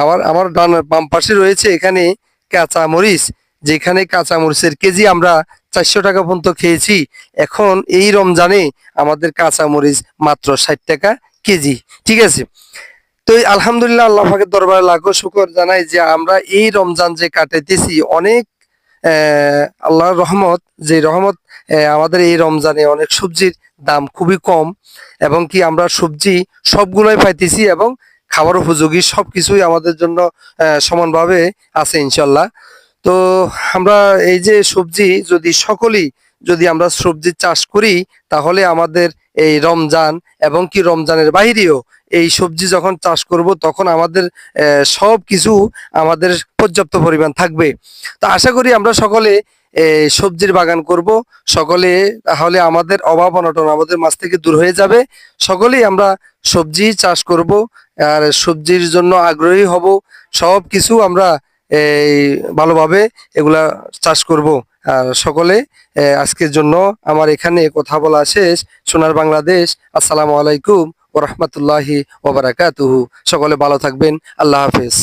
আমার আমার বাম পাশে রয়েছে এখানে কাঁচা মরিচ, যেখানে কাঁচা মরিচের কেজি আমরা 400 টাকা পর্যন্ত খেয়েছি। এখন এই রমজানে আমাদের কাঁচা মরিচ মাত্র 60 টাকা কেজি। ঠিক আছে, তো এই আলহামদুলিল্লাহ, আল্লাহ পাকের দরবারে লাখো শুকর জানাই যে আমরা এই রমজান যে কাটাইতেছি অনেক আল্লাহর রহমত, যে রহমত আমাদের এই রমজানে অনেক সবজির দাম খুবই কম, এবং কি আমরা সবজি সবগুলোই পাইতেছি, এবং খাবার উপযোগী সবকিছুই আমাদের জন্য সমানভাবে আছে ইনশাল্লাহ। তো আমরা এই যে সবজি যদি সকলেই যদি আমরা সবজি চাষ করি, তাহলে আমাদের এই রমজান এবং কি রমজানের বাইরেও এই সবজি যখন চাষ করব তখন আমাদের সব কিছু আমাদের পর্যাপ্ত পরিমাণ থাকবে। তো আশা করি আমরা সকলে সবজির বাগান করব সকলে, তাহলে আমাদের অভাব অনটন আমাদের মাছ থেকে দূর হয়ে যাবে। সকলেই আমরা সবজি চাষ করব, আর সবজির জন্য আগ্রহী হব। সব কিছু আমরা এই ভালোভাবে এগুলা চাষ করব। আর সকলে আজকের জন্য আমার এখানে কথা বলা শেষ। সোনার বাংলাদেশ, আসসালামু আলাইকুম ওয়া রাহমাতুল্লাহি ওয়া বারাকাতুহু। সকলে ভালো থাকবেন। আল্লাহ হাফেজ।